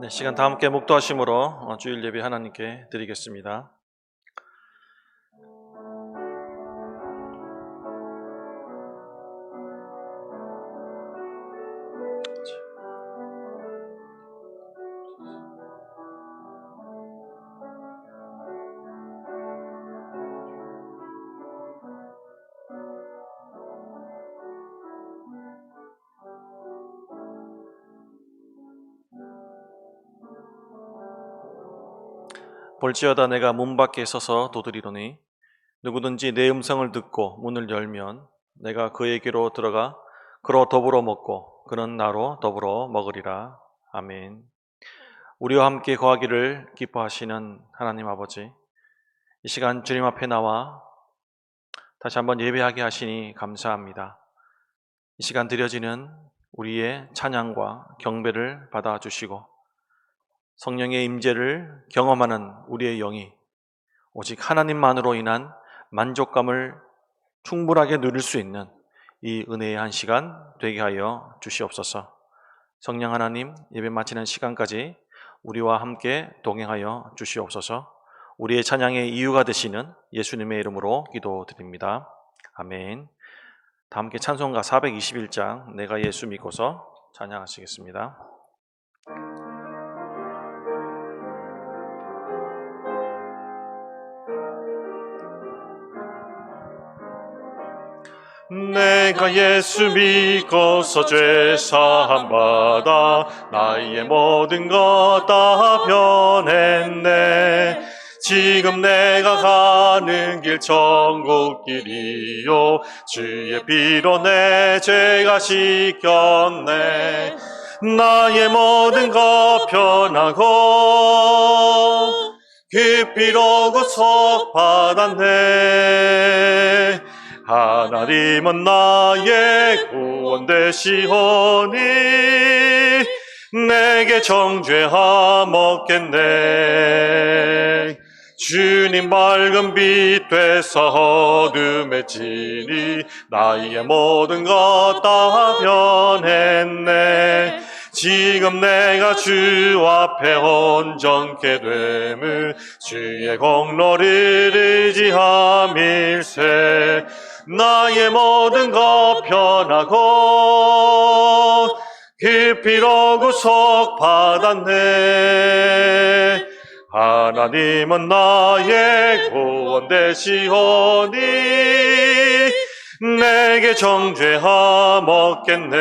네, 시간 다 함께 묵도하심으로 주일 예배 하나님께 드리겠습니다. 볼지어다 내가 문 밖에 서서 두드리노니 누구든지 내 음성을 듣고 문을 열면 내가 그에게로 들어가 그로 더불어 먹고 그는 나로 더불어 먹으리라. 아멘. 우리와 함께 거하기를 기뻐하시는 하나님 아버지, 이 시간 주님 앞에 나와 다시 한번 예배하게 하시니 감사합니다. 이 시간 드려지는 우리의 찬양과 경배를 받아주시고 성령의 임재를 경험하는 우리의 영이 오직 하나님만으로 인한 만족감을 충분하게 누릴 수 있는 이 은혜의 한 시간 되게 하여 주시옵소서. 성령 하나님, 예배 마치는 시간까지 우리와 함께 동행하여 주시옵소서. 우리의 찬양의 이유가 되시는 예수님의 이름으로 기도드립니다. 아멘. 다 함께 찬송가 421장 내가 예수 믿고서 찬양하시겠습니다. 내가 예수 믿고서 죄사함 받아 나의 모든 것 다 변했네. 지금 내가 가는 길 천국길이요 주의 피로 내 죄가 씻겼네. 나의 모든 것 변하고 그 피로 구속 받았네. 하나님은 나의 구원 되시오니 내게 정죄함 없겠네. 주님 밝은 빛 되사 어둠에 지니 나의 모든 것 다 변했네. 지금 내가 주 앞에 온전케 됨을 주의 공로를 의지함일세. 나의 모든 것 변하고 그 피로 구속 받았네. 하나님은 나의 구원 되시오니 내게 정죄함 없겠네.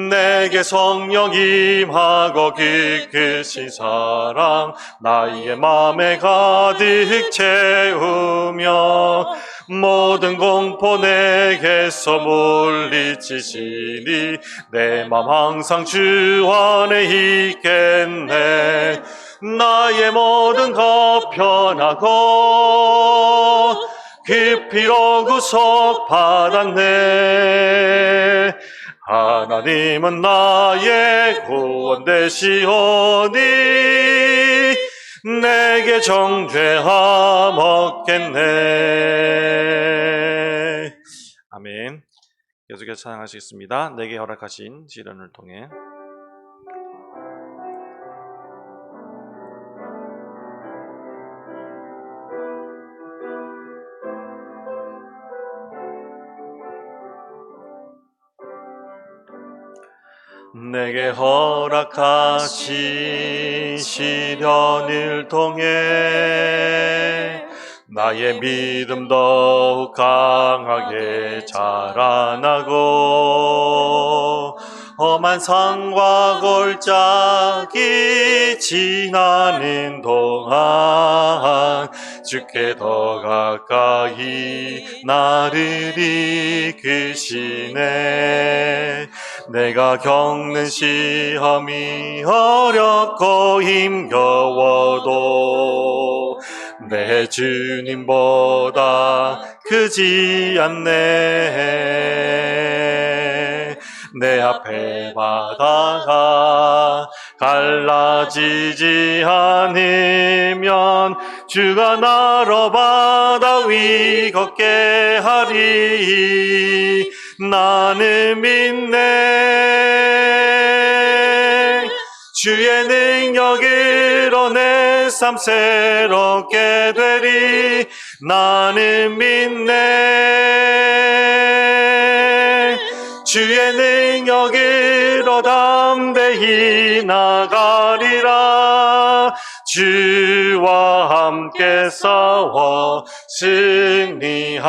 내게 성령 임하고 깊으신 사랑 나의 맘에 가득 채우며 모든 공포 내게서 물리치시니 내 맘 항상 주 안에 있겠네. 나의 모든 것 변하고 그 피로 구속 받았네. 하나님은 나의 구원 되시오니 내게 정죄함 없겠네. 아멘. 계속해서 찬양하시겠습니다. 내게 허락하신 시련을 통해. 내게 허락하신 시련을 통해 나의 믿음 더욱 강하게 자라나고 험한 산과 골짜기 지나는 동안 주께 더 가까이 나를 이끄시네. 내가 겪는 시험이 어렵고 힘겨워도 내 주님보다 크지 않네. 내 앞에 바다가 갈라지지 않으면 주가 나로 바다 위 걷게 하리. 나는 믿네. 주의 능력으로 내 삶 새롭게 되리. 나는 믿네. 주의 능력으로 담대히 나가리라. 주와 함께 싸워 승리하리라.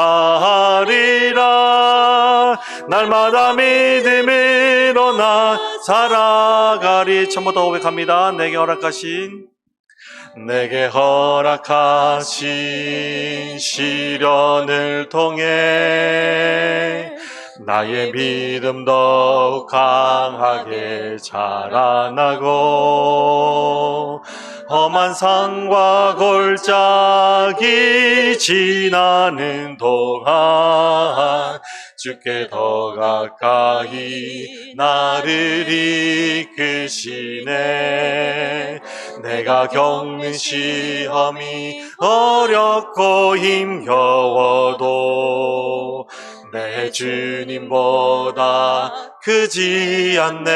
날마다 믿음으로 나 살아가리. 처음부터 고백합니다. 내게 허락하신 시련을 통해 나의 믿음 더욱 강하게 자라나고 험한 산과 골짜기 지나는 동안 주께 더 가까이 나를 이끄시네. 내가 겪는 시험이 어렵고 힘겨워도 내 주님보다 크지 않네.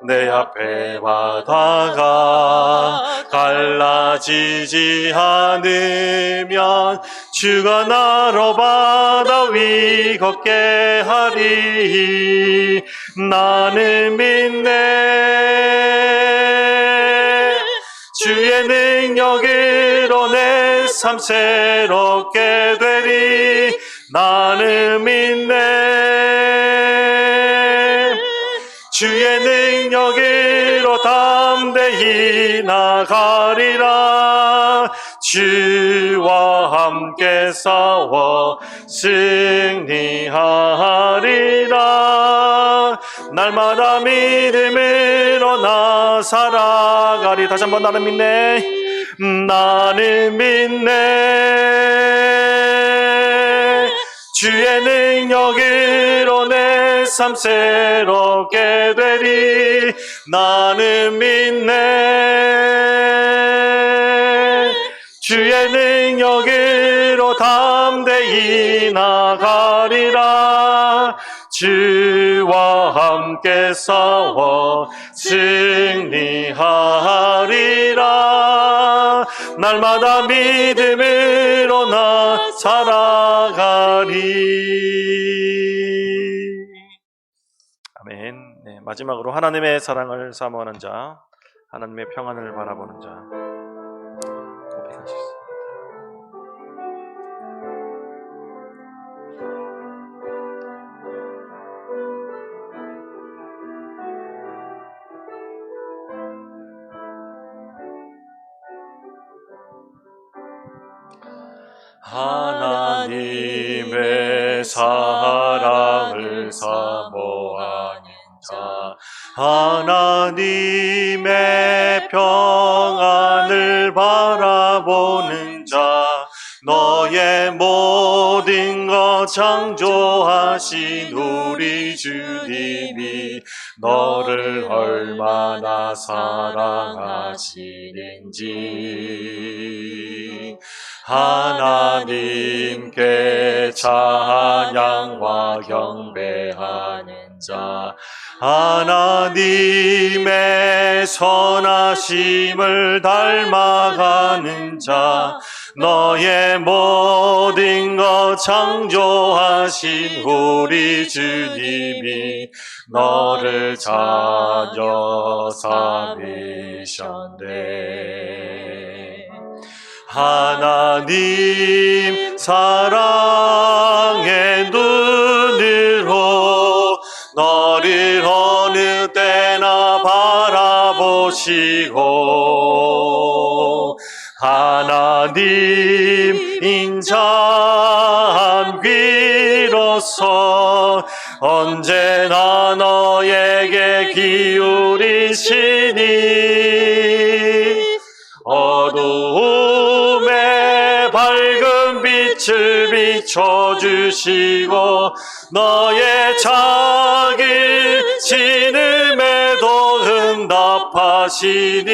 내 앞에 바다가 갈라지지 않으면 주가 나로 바다 위 걷게 하리. 나는 믿네. 주의 능력으로 내 삶 새롭게 되리. 나는 믿네. 주의 능력으로 담대히 나가리라. 주와 함께 싸워 승리하리라. 날마다 믿음으로 나 살아가리. 다시 한번 나는 믿네. 나는 믿네. 주의 능력으로 내 삶 새롭게 되리. 나는 믿네. 주의 능력으로 담대히 나가리라. 주와 함께 싸워 승리하리라. 날마다 믿음으로 나 살아가리. 아멘. 네, 마지막으로 하나님의 사랑을 사모하는 자, 하나님의 평안을 바라보는 자 고백하시겠습니다. 하나님의 사랑을 사모하는 자, 하나님의 평안을 바라보는 자, 너의 모든 것 창조하신 우리 주님이 너를 얼마나 사랑하시는지 하나님께 찬양과 경배하는 자, 하나님의 선하심을 닮아가는 자, 너의 모든 것 창조하신 우리 주님이 너를 자녀 삼으셨네. 하나님 사랑의 눈으로 너를 어느 때나 바라보시고 하나님 인자한 귀로서 언제나 너에게 기울이시니 어두움에 밝은 빛을 비춰주시고 너의 작은 신음에도 응답하시니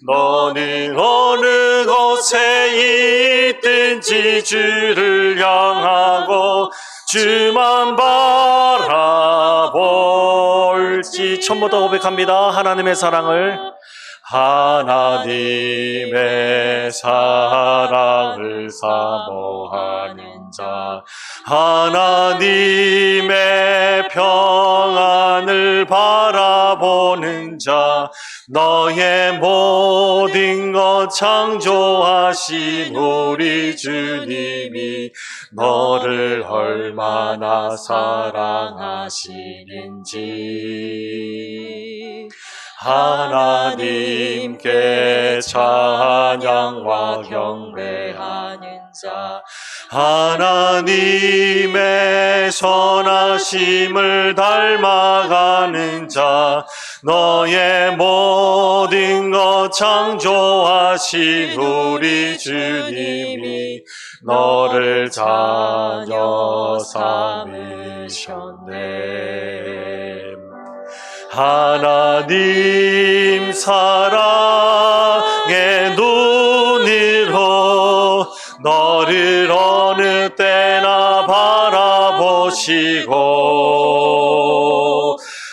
너는 어느 곳에 있든지 주를 향하고 주만 바라볼지 같이 처음부터 고백합니다. 하나님의 사랑을, 하나님의 사랑을 사모하는 자, 하나님의 평안을 바라보는 자, 너의 모든 것 창조하신 우리 주님이 너를 얼마나 사랑하시는지 하나님께 찬양과 경배하는 자, 하나님의 선하심을 닮아가는 자, 너의 모든 것 창조하신 우리 주님이 너를 자녀 삼으셨네. 하나님 사랑의 눈으로 너를 어느 때나 바라보시고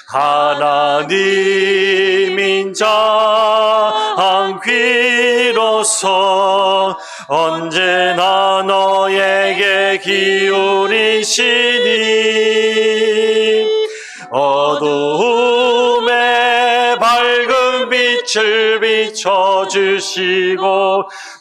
하나님 인자한 귀로서 언제나 너에게 기울이시니 어두움에 밝은 빛을 비춰주시고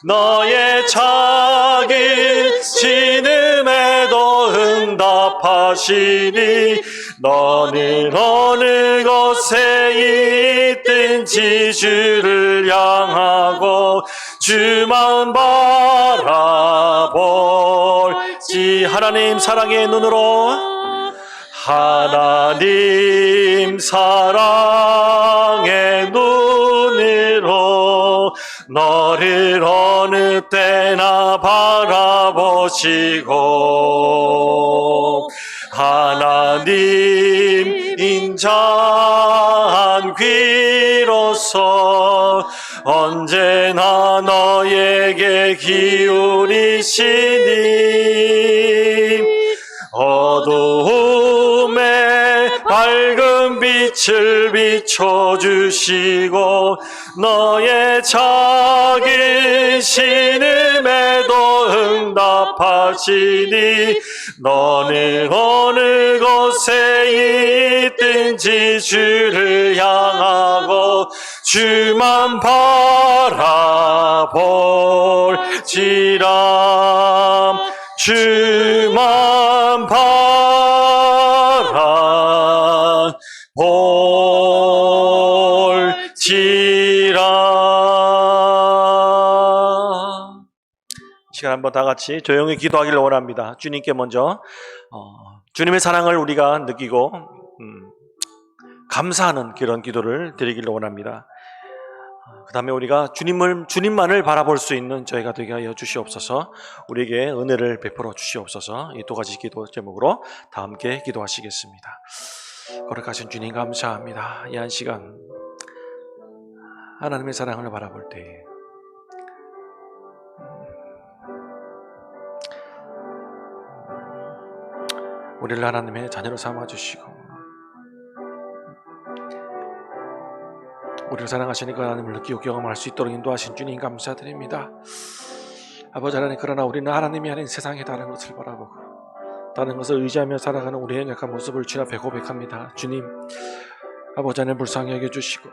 너의 작은 신음에도 응답하시니 너는 어느 곳에 있든지 주를 향하고 주만 바라볼지. 하나님 사랑의 눈으로, 하나님 사랑의 눈으로 너를 어느 때나 바라보시고 하나님 인자한 귀로서 언제나 너에게 기울이시니 어두움에 밝은 빛을 비춰주시고 너의 작은 신음에도 응답하시니 너는 어느 곳에 있든지 주를 향하고 주만 바라볼지라. 주만 바라볼지라. 시간 한번 다 같이 조용히 기도하기를 원합니다. 주님께 먼저 주님의 사랑을 우리가 느끼고 감사하는 그런 기도를 드리기를 원합니다. 그 다음에 우리가 주님만을 바라볼 수 있는 저희가 되게 하여 주시옵소서. 우리에게 은혜를 베풀어 주시옵소서. 이 두 가지 기도 제목으로 다 함께 기도하시겠습니다. 거룩하신 주님 감사합니다. 이 한 시간 하나님의 사랑을 바라볼 때 우리를 하나님의 자녀로 삼아주시고 우리를 사랑하시니까 하나님을 느끼고 경험할 수 있도록 인도하신 주님 감사드립니다. 아버지 하나님, 그러나 우리는 하나님이 아닌 세상의 다른 것을 바라보고 다른 것을 의지하며 살아가는 우리의 약한 모습을 주님 앞에 고백합니다. 주님, 아버지 하나님 불쌍히 여겨주시고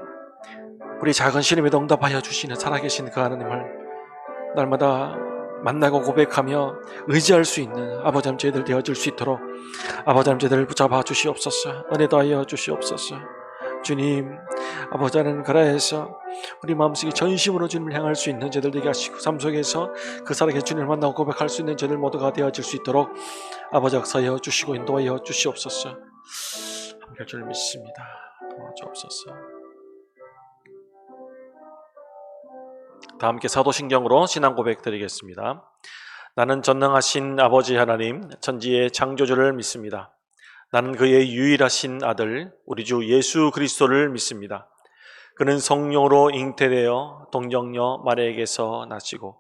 우리 작은 신임에도 응답하여 주시는 살아계신 그 하나님을 날마다 만나고 고백하며 의지할 수 있는 아버지 하나님 저희들 되어질 수 있도록 아버지 하나님 저희들을 붙잡아 주시옵소서. 은혜도 하여 주시옵소서. 주님, 아버지 하나님 그라해서 우리 마음속에 전심으로 주님을 향할 수 있는 저희들 되게 하시고 삶 속에서 그 살아계신 주님을 만나고 고백할 수 있는 저희들 모두가 되어질 수 있도록 아버지 역사하여 주시고 인도하여 주시옵소서. 함께 할 줄 믿습니다. 도와주옵소서. 다 함께 사도신경으로 신앙 고백 드리겠습니다. 나는 전능하신 아버지 하나님 천지의 창조주를 믿습니다. 나는 그의 유일하신 아들 우리 주 예수 그리스도를 믿습니다. 그는 성령으로 잉태되어 동정녀 마리아에게서 나시고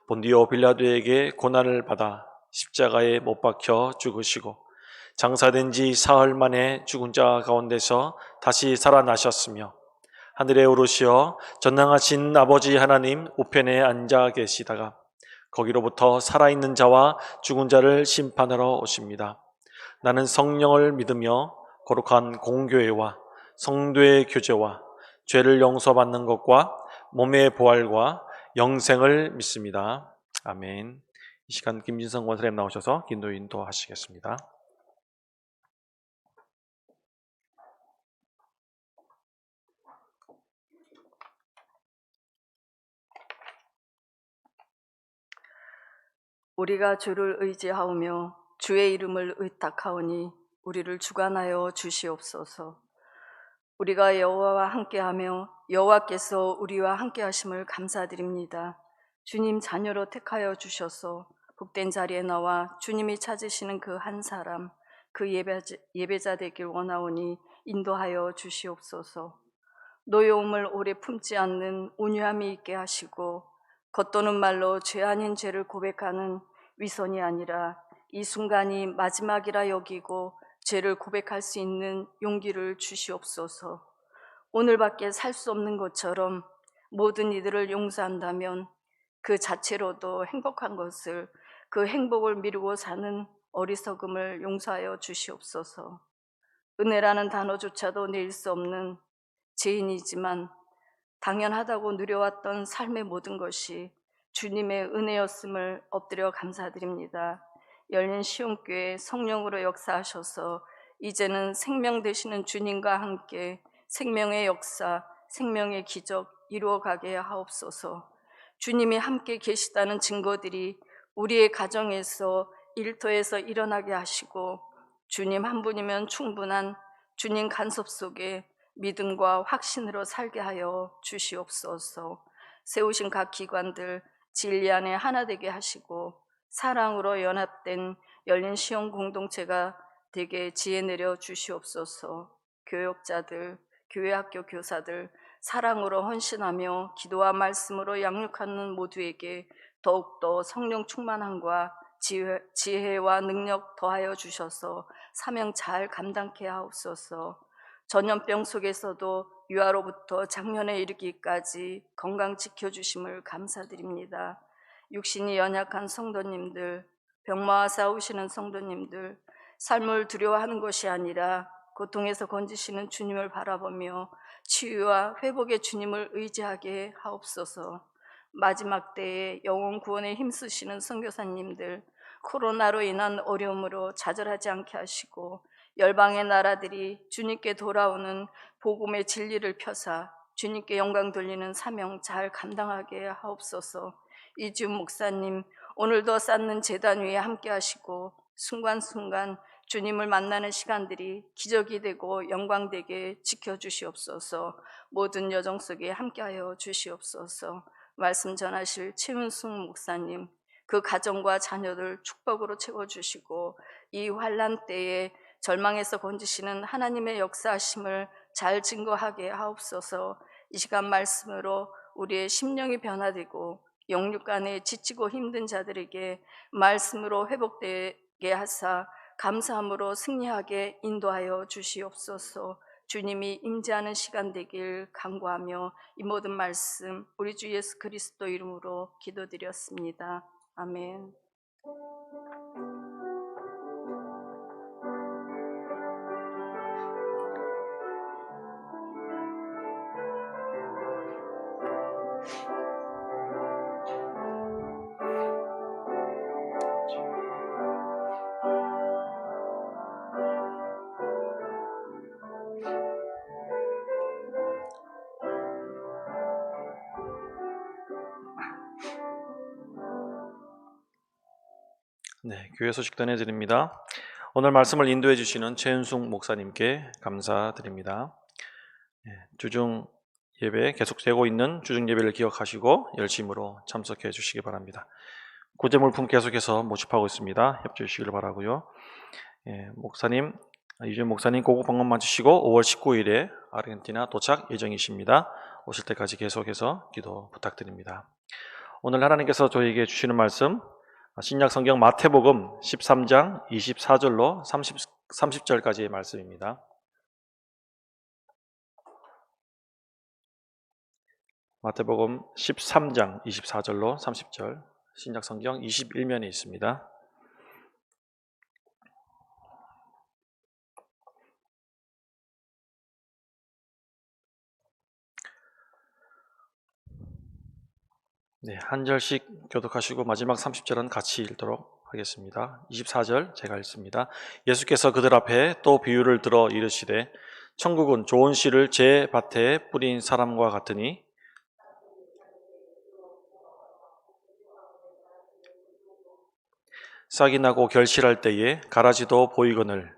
본디오 빌라도에게 고난을 받아 십자가에 못 박혀 죽으시고 장사된 지 사흘 만에 죽은 자 가운데서 다시 살아나셨으며 하늘에 오르시어 전능하신 아버지 하나님 우편에 앉아 계시다가 거기로부터 살아있는 자와 죽은 자를 심판하러 오십니다. 나는 성령을 믿으며 거룩한 공교회와 성도의 교제와 죄를 용서받는 것과 몸의 부활과 영생을 믿습니다. 아멘. 이 시간 김진성 원사님 나오셔서 기도 인도하시겠습니다. 우리가 주를 의지하오며 주의 이름을 의탁하오니 우리를 주관하여 주시옵소서. 우리가 여호와와 함께하며 여호와께서 우리와 함께하심을 감사드립니다. 주님 자녀로 택하여 주셔서 복된 자리에 나와 주님이 찾으시는 그 한 사람, 그 예배자 되길 원하오니 인도하여 주시옵소서. 노여움을 오래 품지 않는 온유함이 있게 하시고 겉도는 말로 죄 아닌 죄를 고백하는 위선이 아니라 이 순간이 마지막이라 여기고 죄를 고백할 수 있는 용기를 주시옵소서. 오늘밖에 살 수 없는 것처럼 모든 이들을 용서한다면 그 자체로도 행복한 것을, 그 행복을 미루고 사는 어리석음을 용서하여 주시옵소서. 은혜라는 단어조차도 낼 수 없는 죄인이지만 당연하다고 누려왔던 삶의 모든 것이 주님의 은혜였음을 엎드려 감사드립니다. 열린 시온교회 성령으로 역사하셔서 이제는 생명 되시는 주님과 함께 생명의 역사, 생명의 기적 이루어가게 하옵소서. 주님이 함께 계시다는 증거들이 우리의 가정에서, 일터에서 일어나게 하시고 주님 한 분이면 충분한 주님 간섭 속에 믿음과 확신으로 살게 하여 주시옵소서. 세우신 각 기관들 진리 안에 하나 되게 하시고 사랑으로 연합된 열린 시온 공동체가 되게 지혜 내려 주시옵소서. 교역자들, 교회 학교 교사들 사랑으로 헌신하며 기도와 말씀으로 양육하는 모두에게 더욱더 성령 충만함과 지혜와 능력 더하여 주셔서 사명 잘 감당케 하옵소서. 전염병 속에서도 유아로부터 장년에 이르기까지 건강 지켜주심을 감사드립니다. 육신이 연약한 성도님들, 병마와 싸우시는 성도님들, 삶을 두려워하는 것이 아니라 고통에서 건지시는 주님을 바라보며 치유와 회복의 주님을 의지하게 하옵소서. 마지막 때에 영혼 구원에 힘쓰시는 선교사님들, 코로나로 인한 어려움으로 좌절하지 않게 하시고 열방의 나라들이 주님께 돌아오는 복음의 진리를 펴사 주님께 영광 돌리는 사명 잘 감당하게 하옵소서. 이주 목사님, 오늘도 쌓는 제단 위에 함께 하시고 순간순간 주님을 만나는 시간들이 기적이 되고 영광되게 지켜주시옵소서. 모든 여정 속에 함께하여 주시옵소서. 말씀 전하실 최은숙 목사님, 그 가정과 자녀들 축복으로 채워주시고 이 환난 때에 절망에서 건지시는 하나님의 역사하심을 잘 증거하게 하옵소서. 이 시간 말씀으로 우리의 심령이 변화되고 영육간에 지치고 힘든 자들에게 말씀으로 회복되게 하사 감사함으로 승리하게 인도하여 주시옵소서. 주님이 임재하는 시간 되길 간구하며 이 모든 말씀 우리 주 예수 그리스도 이름으로 기도드렸습니다. 아멘. 네, 교회 소식 전해드립니다. 오늘 말씀을 인도해 주시는 최은숙 목사님께 감사드립니다. 주중 예배 계속되고 있는 주중 예배를 기억하시고 열심으로 참석해 주시기 바랍니다. 구제물품 계속해서 모집하고 있습니다. 협조해 주시길 바라고요. 목사님, 이준 목사님 고국 방문 마치시고 5월 19일에 아르헨티나 도착 예정이십니다. 오실 때까지 계속해서 기도 부탁드립니다. 오늘 하나님께서 저희에게 주시는 말씀 신약 성경 마태복음 13장 24절로 30절까지의 말씀입니다. 마태복음 13장 24절로 30절, 신약성경 21면에 있습니다. 네, 한 절씩 교독하시고 마지막 30절은 같이 읽도록 하겠습니다. 24절 제가 읽습니다. 예수께서 그들 앞에 또 비유를 들어 이르시되 천국은 좋은 씨를 제 밭에 뿌린 사람과 같으니 싹이 나고 결실할 때에 가라지도 보이거늘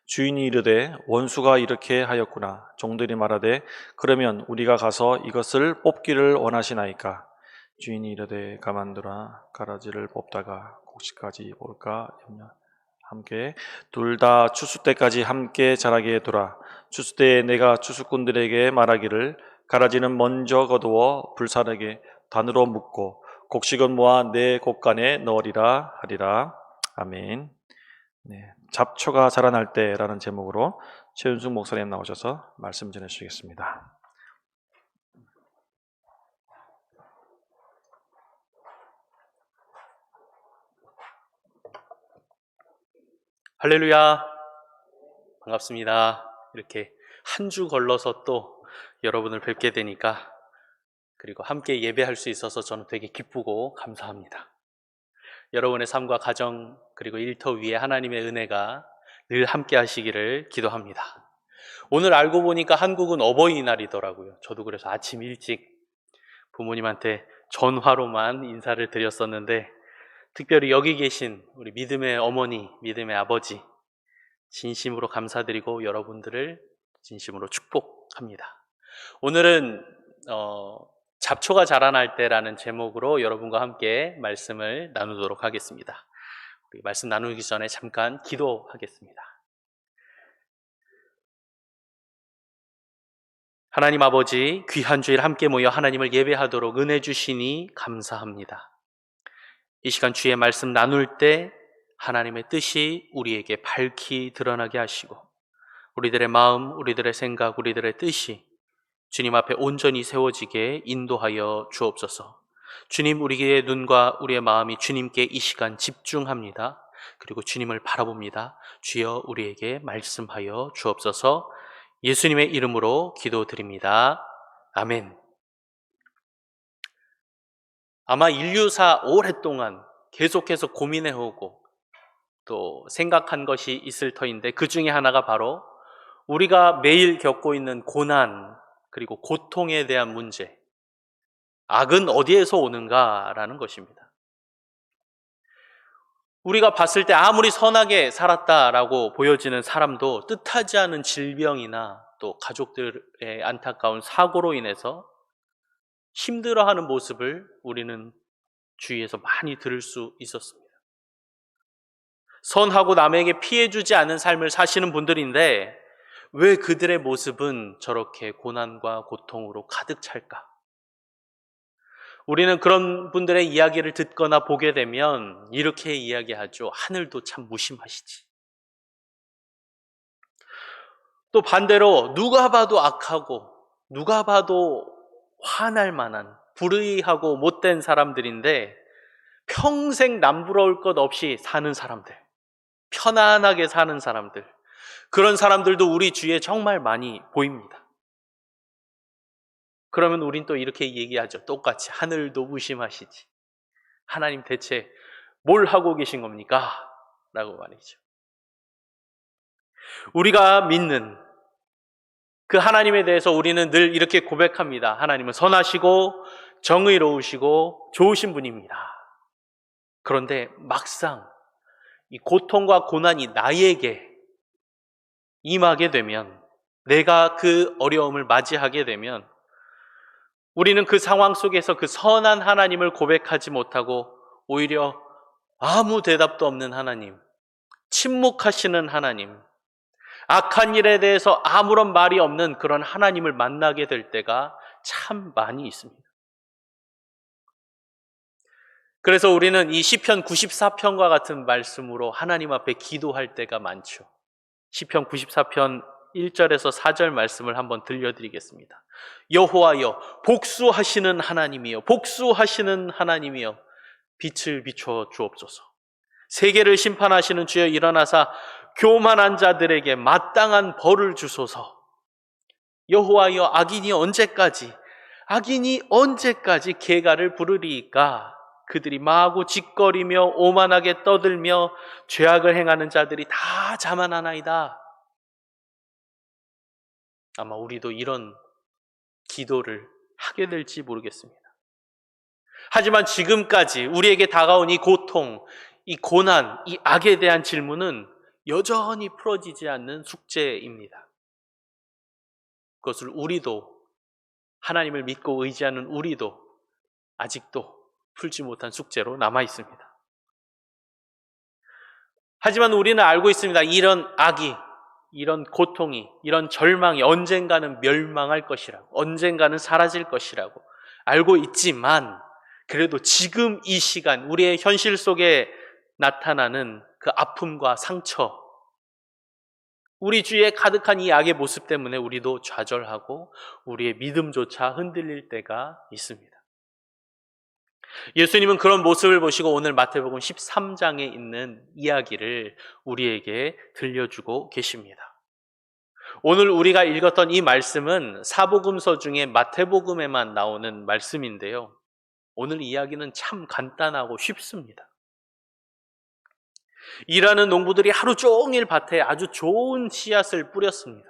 주인이 이르되 원수가 이렇게 하였구나. 종들이 말하되 그러면 우리가 가서 이것을 뽑기를 원하시나이까. 주인이 이르되 가만두라. 가라지를 뽑다가 곡식까지 올까 염려. 함께 둘 다 추수 때까지 함께 자라게 두라. 추수 때에 내가 추수꾼들에게 말하기를 가라지는 먼저 거두어 불사르게 단으로 묶고 곡식은 모아 내 곡간에 넣으리라 하리라. 아멘. 네, 잡초가 자라날 때라는 제목으로 최윤숙 목사님 나오셔서 말씀 전해 주시겠습니다. 할렐루야. 반갑습니다. 이렇게 한 주 걸러서 또 여러분을 뵙게 되니까, 그리고 함께 예배할 수 있어서 저는 되게 기쁘고 감사합니다. 여러분의 삶과 가정 그리고 일터 위에 하나님의 은혜가 늘 함께 하시기를 기도합니다. 오늘 알고 보니까 한국은 어버이날이더라고요. 저도 그래서 아침 일찍 부모님한테 전화로만 인사를 드렸었는데, 특별히 여기 계신 우리 믿음의 어머니, 믿음의 아버지 진심으로 감사드리고 여러분들을 진심으로 축복합니다. 오늘은 잡초가 자라날 때라는 제목으로 여러분과 함께 말씀을 나누도록 하겠습니다. 우리 말씀 나누기 전에 잠깐 기도하겠습니다. 하나님 아버지, 귀한 주일 함께 모여 하나님을 예배하도록 은혜 주시니 감사합니다. 이 시간 주의 말씀 나눌 때 하나님의 뜻이 우리에게 밝히 드러나게 하시고, 우리들의 마음, 우리들의 생각, 우리들의 뜻이 주님 앞에 온전히 세워지게 인도하여 주옵소서. 주님, 우리의 눈과 우리의 마음이 주님께 이 시간 집중합니다. 그리고 주님을 바라봅니다. 주여 우리에게 말씀하여 주옵소서. 예수님의 이름으로 기도드립니다. 아멘. 아마 인류사 오랫동안 계속해서 고민해오고 또 생각한 것이 있을 터인데, 그 중에 하나가 바로 우리가 매일 겪고 있는 고난 그리고 고통에 대한 문제, 악은 어디에서 오는가라는 것입니다. 우리가 봤을 때 아무리 선하게 살았다라고 보여지는 사람도 뜻하지 않은 질병이나 또 가족들의 안타까운 사고로 인해서 힘들어하는 모습을 우리는 주위에서 많이 들을 수 있었습니다. 선하고 남에게 피해주지 않은 삶을 사시는 분들인데 왜 그들의 모습은 저렇게 고난과 고통으로 가득 찰까? 우리는 그런 분들의 이야기를 듣거나 보게 되면 이렇게 이야기하죠. 하늘도 참 무심하시지. 또 반대로 누가 봐도 악하고 누가 봐도 화날 만한 불의하고 못된 사람들인데 평생 남부러울 것 없이 사는 사람들, 편안하게 사는 사람들, 그런 사람들도 우리 주위에 정말 많이 보입니다. 그러면 우린 또 이렇게 얘기하죠. 똑같이 하늘도 무심하시지. 하나님 대체 뭘 하고 계신 겁니까? 라고 말이죠. 우리가 믿는 그 하나님에 대해서 우리는 늘 이렇게 고백합니다. 하나님은 선하시고 정의로우시고 좋으신 분입니다. 그런데 막상 이 고통과 고난이 나에게 임하게 되면, 내가 그 어려움을 맞이하게 되면 우리는 그 상황 속에서 그 선한 하나님을 고백하지 못하고 오히려 아무 대답도 없는 하나님, 침묵하시는 하나님, 악한 일에 대해서 아무런 말이 없는 그런 하나님을 만나게 될 때가 참 많이 있습니다. 그래서 우리는 이 시편 94편과 같은 말씀으로 하나님 앞에 기도할 때가 많죠. 시편 94편 1절에서 4절 말씀을 한번 들려드리겠습니다. 여호와여, 복수하시는 하나님이여, 복수하시는 하나님이여, 빛을 비춰 주옵소서. 세계를 심판하시는 주여, 일어나사 교만한 자들에게 마땅한 벌을 주소서. 여호와여, 악인이 언제까지 개가를 부르리이까? 그들이 마구 짓거리며 오만하게 떠들며 죄악을 행하는 자들이 다 자만하나이다. 아마 우리도 이런 기도를 하게 될지 모르겠습니다. 하지만 지금까지 우리에게 다가온 이 고통, 이 고난, 이 악에 대한 질문은 여전히 풀어지지 않는 숙제입니다. 그것을 우리도, 하나님을 믿고 의지하는 우리도 아직도 풀지 못한 숙제로 남아 있습니다. 하지만 우리는 알고 있습니다. 이런 악이, 이런 고통이, 이런 절망이 언젠가는 멸망할 것이라고, 언젠가는 사라질 것이라고 알고 있지만, 그래도 지금 이 시간, 우리의 현실 속에 나타나는 그 아픔과 상처, 우리 주위에 가득한 이 악의 모습 때문에 우리도 좌절하고 우리의 믿음조차 흔들릴 때가 있습니다. 예수님은 그런 모습을 보시고 오늘 마태복음 13장에 있는 이야기를 우리에게 들려주고 계십니다. 오늘 우리가 읽었던 이 말씀은 사복음서 중에 마태복음에만 나오는 말씀인데요. 오늘 이야기는 참 간단하고 쉽습니다. 일하는 농부들이 하루 종일 밭에 아주 좋은 씨앗을 뿌렸습니다.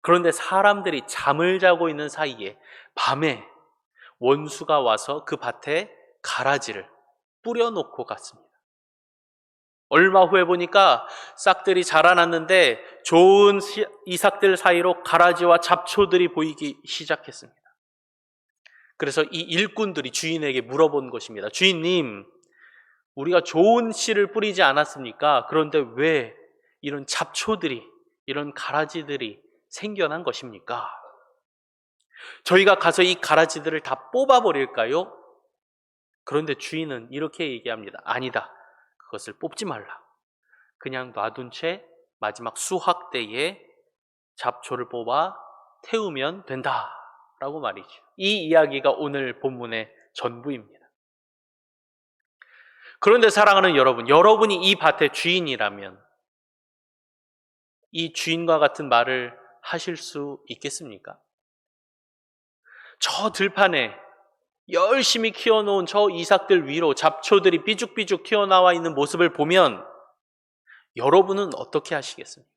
그런데 사람들이 잠을 자고 있는 사이에 밤에 원수가 와서 그 밭에 가라지를 뿌려놓고 갔습니다. 얼마 후에 보니까 싹들이 자라났는데 좋은 이삭들 사이로 가라지와 잡초들이 보이기 시작했습니다. 그래서 이 일꾼들이 주인에게 물어본 것입니다. 주인님, 우리가 좋은 씨를 뿌리지 않았습니까? 그런데 왜 이런 잡초들이, 이런 가라지들이 생겨난 것입니까? 저희가 가서 이 가라지들을 다 뽑아버릴까요? 그런데 주인은 이렇게 얘기합니다. 아니다. 그것을 뽑지 말라. 그냥 놔둔 채 마지막 수확 때에 잡초를 뽑아 태우면 된다. 라고 말이죠. 이 이야기가 오늘 본문의 전부입니다. 그런데 사랑하는 여러분, 여러분이 이 밭의 주인이라면 이 주인과 같은 말을 하실 수 있겠습니까? 저 들판에 열심히 키워놓은 저 이삭들 위로 잡초들이 삐죽삐죽 튀어나와 있는 모습을 보면 여러분은 어떻게 하시겠습니까?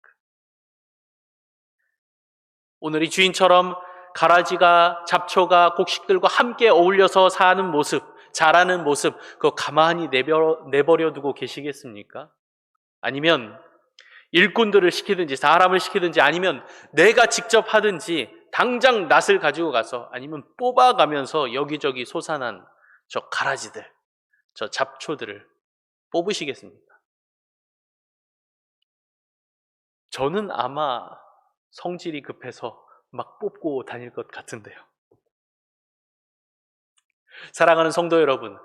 오늘 이 주인처럼 가라지가, 잡초가 곡식들과 함께 어울려서 사는 모습, 자라는 모습, 그거 가만히 내버려 두고 계시겠습니까? 아니면 일꾼들을 시키든지 사람을 시키든지 아니면 내가 직접 하든지 당장 낫을 가지고 가서 아니면 뽑아가면서 여기저기 솟아난 저 가라지들, 저 잡초들을 뽑으시겠습니까? 저는 아마 성질이 급해서 막 뽑고 다닐 것 같은데요. 사랑하는 성도 여러분,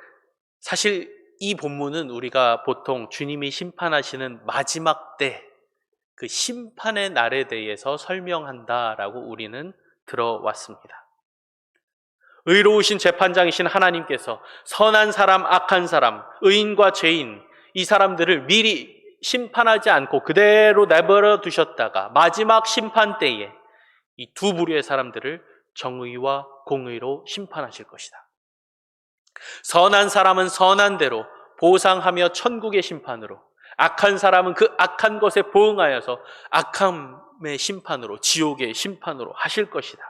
사실 이 본문은 우리가 보통 주님이 심판하시는 마지막 때 그 심판의 날에 대해서 설명한다라고 우리는 들어왔습니다. 의로우신 재판장이신 하나님께서 선한 사람, 악한 사람, 의인과 죄인, 이 사람들을 미리 심판하지 않고 그대로 내버려 두셨다가 마지막 심판 때에 이 두 부류의 사람들을 정의와 공의로 심판하실 것이다. 선한 사람은 선한 대로 보상하며 천국의 심판으로, 악한 사람은 그 악한 것에 보응하여서 악함의 심판으로, 지옥의 심판으로 하실 것이다.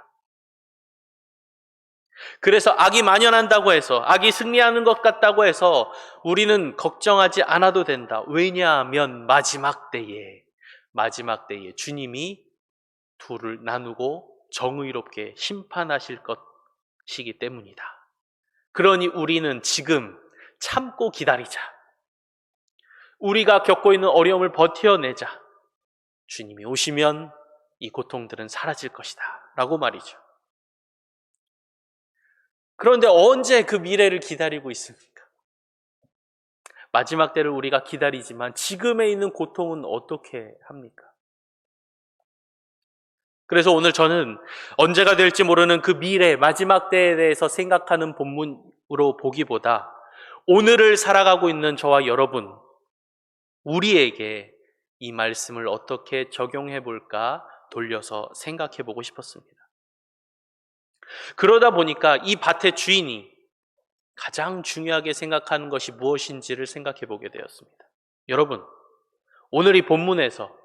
그래서 악이 만연한다고 해서, 악이 승리하는 것 같다고 해서 우리는 걱정하지 않아도 된다. 왜냐하면 마지막 때에 주님이 둘을 나누고 정의롭게 심판하실 것이기 때문이다. 그러니 우리는 지금 참고 기다리자. 우리가 겪고 있는 어려움을 버텨내자. 주님이 오시면 이 고통들은 사라질 것이다. 라고 말이죠. 그런데 언제 그 미래를 기다리고 있습니까? 마지막 때를 우리가 기다리지만 지금에 있는 고통은 어떻게 합니까? 그래서 오늘 저는 언제가 될지 모르는 그 미래, 마지막 때에 대해서 생각하는 본문으로 보기보다 오늘을 살아가고 있는 저와 여러분, 우리에게 이 말씀을 어떻게 적용해 볼까 돌려서 생각해 보고 싶었습니다. 그러다 보니까 이 밭의 주인이 가장 중요하게 생각하는 것이 무엇인지를 생각해 보게 되었습니다. 여러분, 오늘 이 본문에서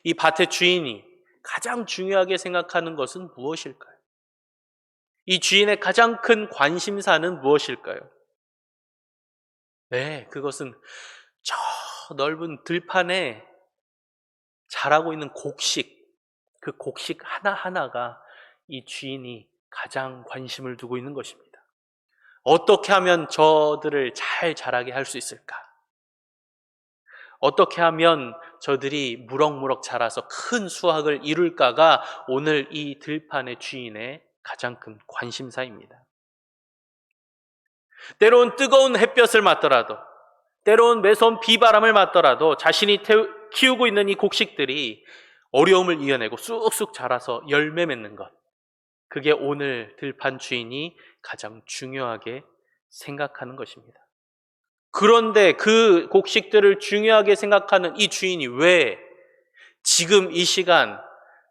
이 밭의 주인이 가장 중요하게 생각하는 것은 무엇일까요? 이 주인의 가장 큰 관심사는 무엇일까요? 네, 그것은 저 넓은 들판에 자라고 있는 곡식, 그 곡식 하나하나가 이 주인이 가장 관심을 두고 있는 것입니다. 어떻게 하면 저들을 잘 자라게 할 수 있을까? 어떻게 하면 저들이 무럭무럭 자라서 큰 수확을 이룰까가 오늘 이 들판의 주인의 가장 큰 관심사입니다. 때로는 뜨거운 햇볕을 맞더라도, 때로는 매서운 비바람을 맞더라도 자신이 키우고 있는 이 곡식들이 어려움을 이겨내고 쑥쑥 자라서 열매 맺는 것, 그게 오늘 들판 주인이 가장 중요하게 생각하는 것입니다. 그런데 그 곡식들을 중요하게 생각하는 이 주인이 왜 지금 이 시간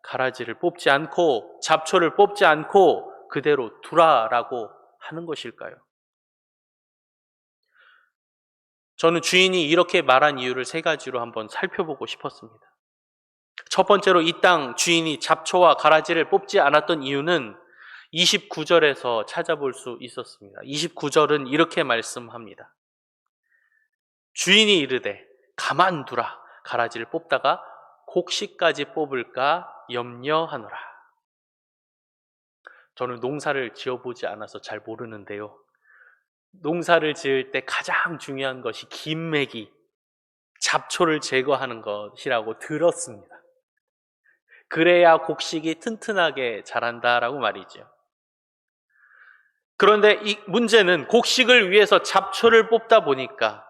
가라지를 뽑지 않고 잡초를 뽑지 않고 그대로 두라라고 하는 것일까요? 저는 주인이 이렇게 말한 이유를 세 가지로 한번 살펴보고 싶었습니다. 첫 번째로 이 땅 주인이 잡초와 가라지를 뽑지 않았던 이유는 29절에서 찾아볼 수 있었습니다. 29절은 이렇게 말씀합니다. 주인이 이르되 가만두라, 가라지를 뽑다가 곡식까지 뽑을까 염려하노라. 저는 농사를 지어보지 않아서 잘 모르는데요, 농사를 지을 때 가장 중요한 것이 김매기, 잡초를 제거하는 것이라고 들었습니다. 그래야 곡식이 튼튼하게 자란다라고 말이죠. 그런데 이 문제는 곡식을 위해서 잡초를 뽑다 보니까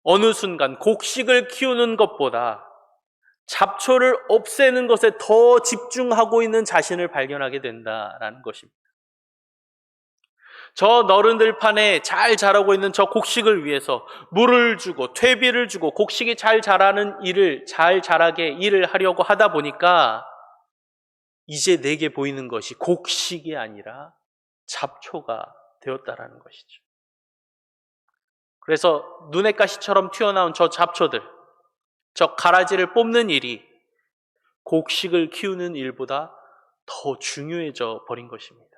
어느 순간 곡식을 키우는 것보다 잡초를 없애는 것에 더 집중하고 있는 자신을 발견하게 된다라는 것입니다. 저 너른 들판에 잘 자라고 있는 저 곡식을 위해서 물을 주고 퇴비를 주고 곡식이 잘 자라는 일을, 잘 자라게 일을 하려고 하다 보니까 이제 내게 보이는 것이 곡식이 아니라 잡초가 되었다라는 것이죠. 그래서 눈의 가시처럼 튀어나온 저 잡초들, 저 가라지를 뽑는 일이 곡식을 키우는 일보다 더 중요해져 버린 것입니다.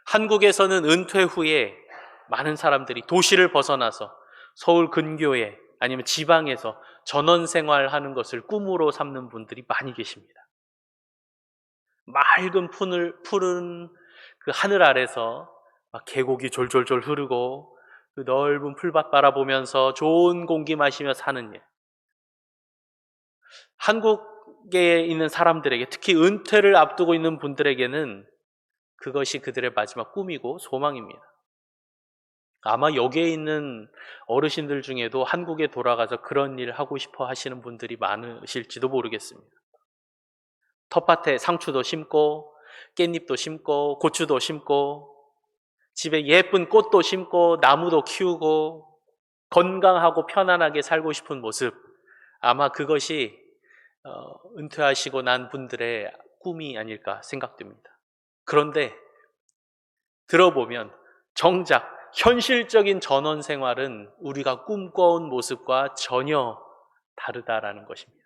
한국에서는 은퇴 후에 많은 사람들이 도시를 벗어나서 서울 근교에 아니면 지방에서 전원 생활하는 것을 꿈으로 삼는 분들이 많이 계십니다. 맑은 푸른 그 하늘 아래서 막 계곡이 졸졸졸 흐르고 그 넓은 풀밭 바라보면서 좋은 공기 마시며 사는 일. 한국에 있는 사람들에게, 특히 은퇴를 앞두고 있는 분들에게는 그것이 그들의 마지막 꿈이고 소망입니다. 아마 여기에 있는 어르신들 중에도 한국에 돌아가서 그런 일 하고 싶어 하시는 분들이 많으실지도 모르겠습니다. 텃밭에 상추도 심고 깻잎도 심고 고추도 심고 집에 예쁜 꽃도 심고 나무도 키우고 건강하고 편안하게 살고 싶은 모습, 아마 그것이 은퇴하시고 난 분들의 꿈이 아닐까 생각됩니다. 그런데 들어보면 정작 현실적인 전원 생활은 우리가 꿈꿔온 모습과 전혀 다르다라는 것입니다.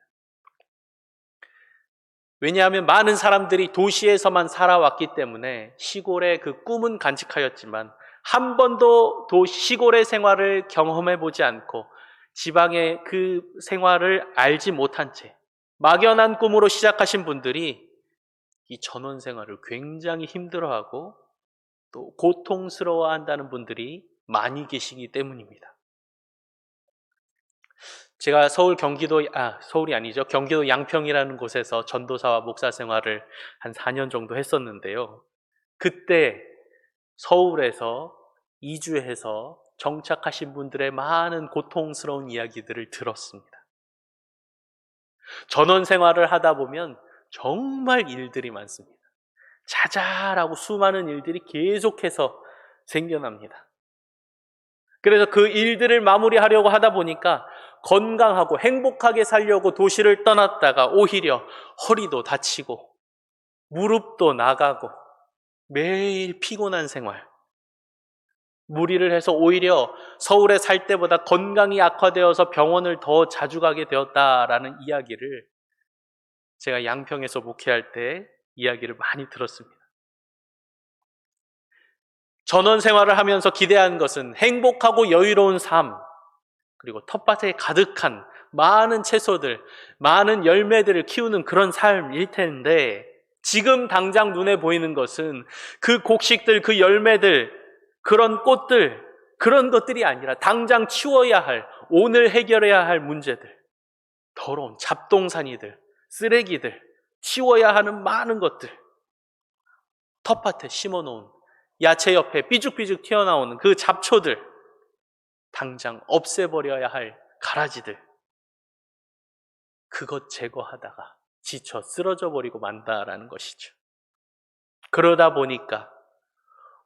왜냐하면 많은 사람들이 도시에서만 살아왔기 때문에 시골의 그 꿈은 간직하였지만 한 번도 시골의 생활을 경험해 보지 않고 지방의 그 생활을 알지 못한 채 막연한 꿈으로 시작하신 분들이 이 전원 생활을 굉장히 힘들어하고 또 고통스러워한다는 분들이 많이 계시기 때문입니다. 제가 서울이 아니죠. 경기도 양평이라는 곳에서 전도사와 목사 생활을 한 4년 정도 했었는데요. 그때 서울에서 이주해서 정착하신 분들의 많은 고통스러운 이야기들을 들었습니다. 전원 생활을 하다 보면 정말 일들이 많습니다. 자잘하고 수많은 일들이 계속해서 생겨납니다. 그래서 그 일들을 마무리하려고 하다 보니까 건강하고 행복하게 살려고 도시를 떠났다가 오히려 허리도 다치고 무릎도 나가고 매일 피곤한 생활, 무리를 해서 오히려 서울에 살 때보다 건강이 악화되어서 병원을 더 자주 가게 되었다라는 이야기를 제가 양평에서 목회할 때 이야기를 많이 들었습니다. 전원 생활을 하면서 기대한 것은 행복하고 여유로운 삶, 그리고 텃밭에 가득한 많은 채소들, 많은 열매들을 키우는 그런 삶일 텐데, 지금 당장 눈에 보이는 것은 그 곡식들, 그 열매들, 그런 꽃들, 그런 것들이 아니라 당장 치워야 할, 오늘 해결해야 할 문제들, 더러운 잡동사니들, 쓰레기들, 치워야 하는 많은 것들, 텃밭에 심어놓은 야채 옆에 삐죽삐죽 튀어나오는 그 잡초들, 당장 없애버려야 할 가라지들, 그것 제거하다가 지쳐 쓰러져 버리고 만다라는 것이죠. 그러다 보니까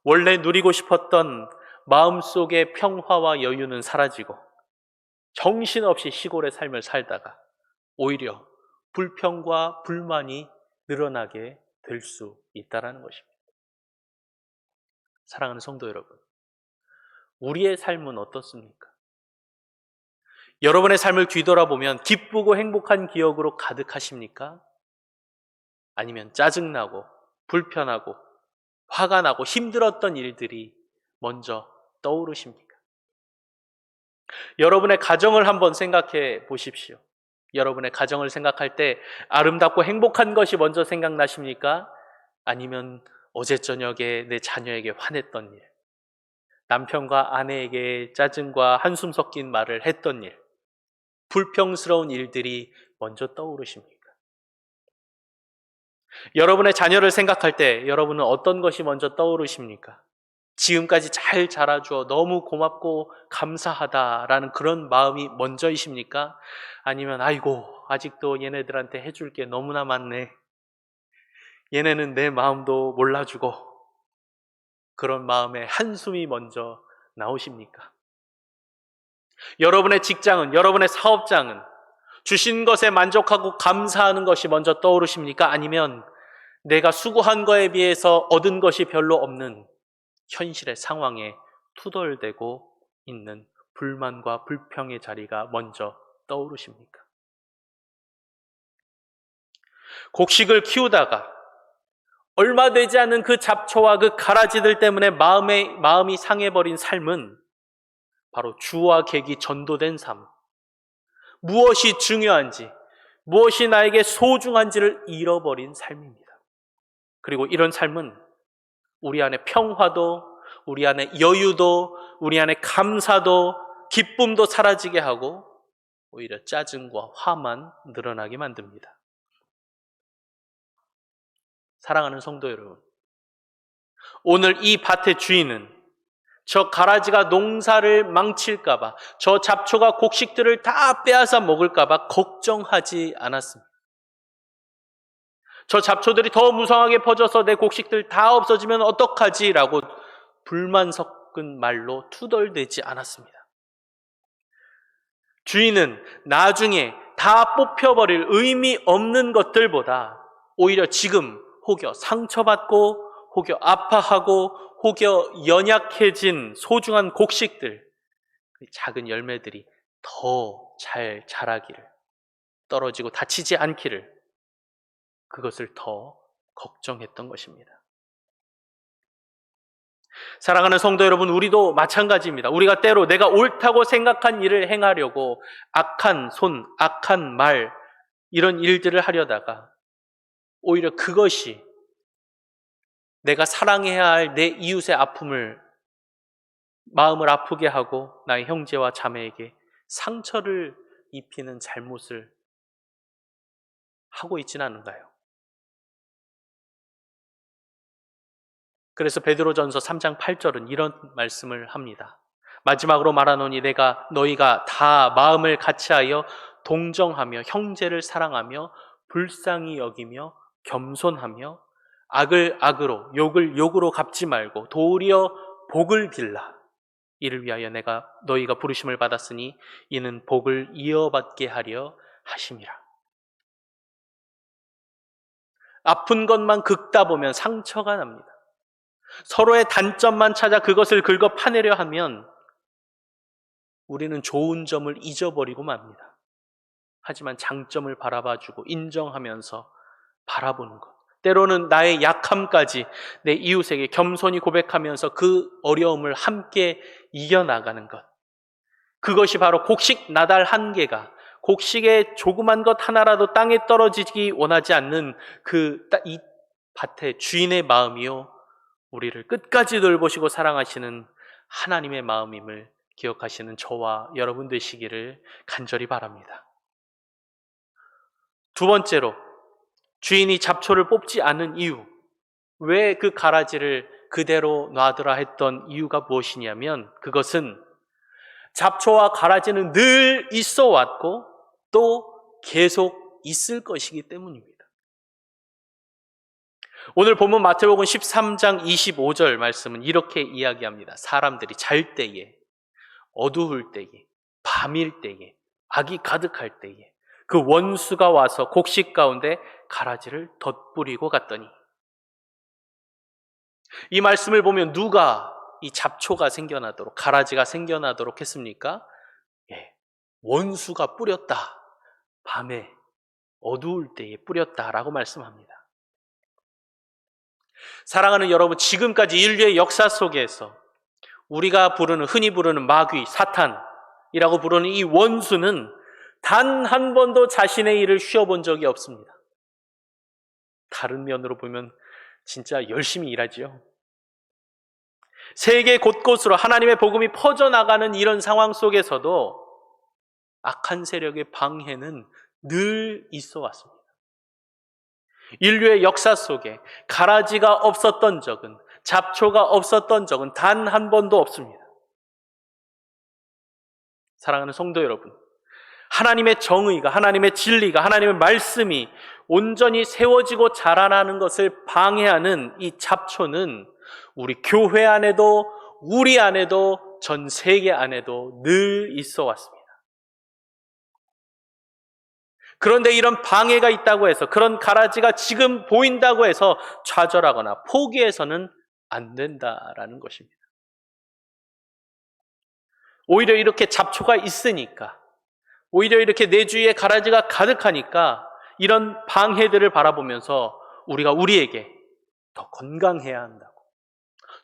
원래 누리고 싶었던 마음속의 평화와 여유는 사라지고 정신없이 시골의 삶을 살다가 오히려 불평과 불만이 늘어나게 될 수 있다는 것입니다. 사랑하는 성도 여러분, 우리의 삶은 어떻습니까? 여러분의 삶을 뒤돌아보면 기쁘고 행복한 기억으로 가득하십니까? 아니면 짜증나고 불편하고 화가 나고 힘들었던 일들이 먼저 떠오르십니까? 여러분의 가정을 한번 생각해 보십시오. 여러분의 가정을 생각할 때 아름답고 행복한 것이 먼저 생각나십니까? 아니면 어제 저녁에 내 자녀에게 화냈던 일, 남편과 아내에게 짜증과 한숨 섞인 말을 했던 일, 불평스러운 일들이 먼저 떠오르십니까? 여러분의 자녀를 생각할 때 여러분은 어떤 것이 먼저 떠오르십니까? 지금까지 잘 자라주어 너무 고맙고 감사하다라는 그런 마음이 먼저이십니까? 아니면 아이고 아직도 얘네들한테 해줄 게 너무나 많네, 얘네는 내 마음도 몰라주고, 그런 마음에 한숨이 먼저 나오십니까? 여러분의 직장은, 여러분의 사업장은 주신 것에 만족하고 감사하는 것이 먼저 떠오르십니까? 아니면 내가 수고한 거에 비해서 얻은 것이 별로 없는 현실의 상황에 투덜대고 있는 불만과 불평의 자리가 먼저 떠오르십니까? 곡식을 키우다가 얼마 되지 않은 그 잡초와 그 가라지들 때문에 마음이 상해버린 삶은 바로 주와 객이 전도된 삶, 무엇이 중요한지, 무엇이 나에게 소중한지를 잃어버린 삶입니다. 그리고 이런 삶은 우리 안에 평화도, 우리 안에 여유도, 우리 안에 감사도, 기쁨도 사라지게 하고 오히려 짜증과 화만 늘어나게 만듭니다. 사랑하는 성도 여러분, 오늘 이 밭의 주인은 저 가라지가 농사를 망칠까봐, 저 잡초가 곡식들을 다 빼앗아 먹을까봐 걱정하지 않았습니다. 저 잡초들이 더 무성하게 퍼져서 내 곡식들 다 없어지면 어떡하지라고 불만 섞은 말로 투덜대지 않았습니다. 주인은 나중에 다 뽑혀버릴 의미 없는 것들보다 오히려 지금 혹여 상처받고, 혹여 아파하고, 혹여 연약해진 소중한 곡식들, 그 작은 열매들이 더 잘 자라기를, 떨어지고 다치지 않기를, 그것을 더 걱정했던 것입니다. 사랑하는 성도 여러분, 우리도 마찬가지입니다. 우리가 때로 내가 옳다고 생각한 일을 행하려고 악한 손, 악한 말, 이런 일들을 하려다가 오히려 그것이 내가 사랑해야 할 내 이웃의 마음을 아프게 하고 나의 형제와 자매에게 상처를 입히는 잘못을 하고 있지는 않은가요? 그래서 베드로전서 3장 8절은 이런 말씀을 합니다. 마지막으로 말하노니 내가 너희가 다 마음을 같이하여 동정하며 형제를 사랑하며 불쌍히 여기며 겸손하며 악을 악으로 욕을 욕으로 갚지 말고 도리어 복을 빌라. 이를 위하여 내가 너희가 부르심을 받았으니 이는 복을 이어받게 하려 하심이라. 아픈 것만 긁다 보면 상처가 납니다. 서로의 단점만 찾아 그것을 긁어 파내려 하면 우리는 좋은 점을 잊어버리고 맙니다. 하지만 장점을 바라봐주고 인정하면서 바라보는 것, 때로는 나의 약함까지 내 이웃에게 겸손히 고백하면서 그 어려움을 함께 이겨나가는 것, 그것이 바로 곡식 나달 한 개가 곡식의 조그만 것 하나라도 땅에 떨어지기 원하지 않는 이 밭의 주인의 마음이요, 우리를 끝까지 돌보시고 사랑하시는 하나님의 마음임을 기억하시는 저와 여러분 되시기를 간절히 바랍니다. 두 번째로, 주인이 잡초를 뽑지 않은 이유, 왜 그 가라지를 그대로 놔두라 했던 이유가 무엇이냐면, 그것은 잡초와 가라지는 늘 있어 왔고 또 계속 있을 것이기 때문입니다. 오늘 본문 마태복음 13장 25절 말씀은 이렇게 이야기합니다. 사람들이 잘 때에, 어두울 때에, 밤일 때에, 악이 가득할 때에 그 원수가 와서 곡식 가운데 가라지를 덧뿌리고 갔더니, 이 말씀을 보면 누가 이 잡초가 생겨나도록, 가라지가 생겨나도록 했습니까? 원수가 뿌렸다. 밤에 어두울 때에 뿌렸다라고 말씀합니다. 사랑하는 여러분, 지금까지 인류의 역사 속에서 우리가 흔히 부르는 마귀, 사탄이라고 부르는 이 원수는 단 한 번도 자신의 일을 쉬어본 적이 없습니다. 다른 면으로 보면 진짜 열심히 일하지요. 세계 곳곳으로 하나님의 복음이 퍼져나가는 이런 상황 속에서도 악한 세력의 방해는 늘 있어 왔습니다. 인류의 역사 속에 가라지가 없었던 적은, 잡초가 없었던 적은 단 한 번도 없습니다. 사랑하는 성도 여러분, 하나님의 정의가, 하나님의 진리가, 하나님의 말씀이 온전히 세워지고 자라나는 것을 방해하는 이 잡초는 우리 교회 안에도, 우리 안에도, 전 세계 안에도 늘 있어 왔습니다. 그런데 이런 방해가 있다고 해서, 그런 가라지가 지금 보인다고 해서 좌절하거나 포기해서는 안 된다라는 것입니다. 오히려 이렇게 잡초가 있으니까, 오히려 이렇게 내 주위에 가라지가 가득하니까 이런 방해들을 바라보면서 우리가 우리에게 더 건강해야 한다고,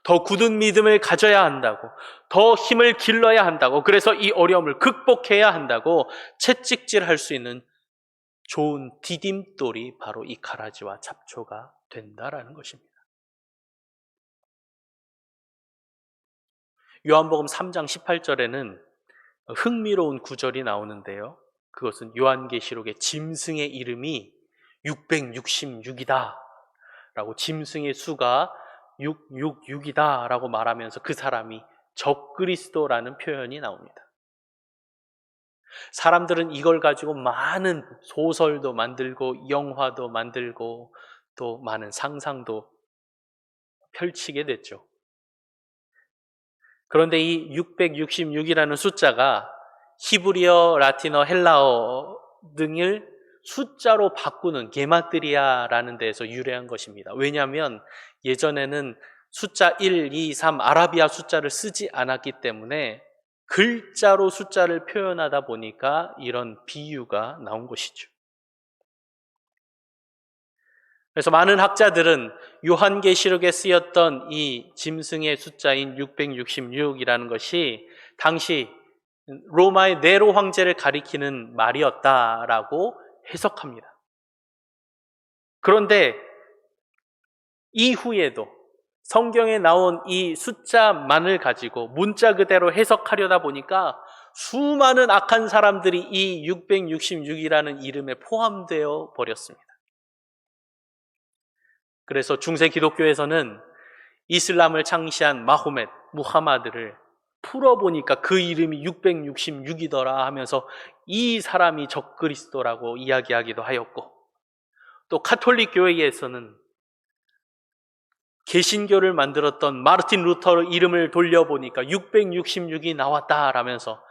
더 굳은 믿음을 가져야 한다고, 더 힘을 길러야 한다고, 그래서 이 어려움을 극복해야 한다고 채찍질할 수 있는 좋은 디딤돌이 바로 이 가라지와 잡초가 된다라는 것입니다. 요한복음 3장 18절에는 흥미로운 구절이 나오는데요, 그것은 요한계시록의 짐승의 이름이 666이다 라고, 짐승의 수가 666이다 라고 말하면서 그 사람이 적그리스도라는 표현이 나옵니다. 사람들은 이걸 가지고 많은 소설도 만들고 영화도 만들고 또 많은 상상도 펼치게 됐죠. 그런데 이 666이라는 숫자가 히브리어, 라틴어, 헬라어 등을 숫자로 바꾸는 게마트리아라는 데에서 유래한 것입니다. 왜냐하면 예전에는 숫자 1, 2, 3 아라비아 숫자를 쓰지 않았기 때문에 글자로 숫자를 표현하다 보니까 이런 비유가 나온 것이죠. 그래서 많은 학자들은 요한계시록에 쓰였던 이 짐승의 숫자인 666이라는 것이 당시 로마의 네로 황제를 가리키는 말이었다라고 해석합니다. 그런데 이후에도 성경에 나온 이 숫자만을 가지고 문자 그대로 해석하려다 보니까 수많은 악한 사람들이 이 666이라는 이름에 포함되어 버렸습니다. 그래서 중세 기독교에서는 이슬람을 창시한 마호멧, 무하마드를 풀어보니까 그 이름이 666이더라 하면서 이 사람이 적그리스도라고 이야기하기도 하였고, 또 카톨릭 교회에서는 개신교를 만들었던 마르틴 루터 이름을 돌려보니까 666이 나왔다라면서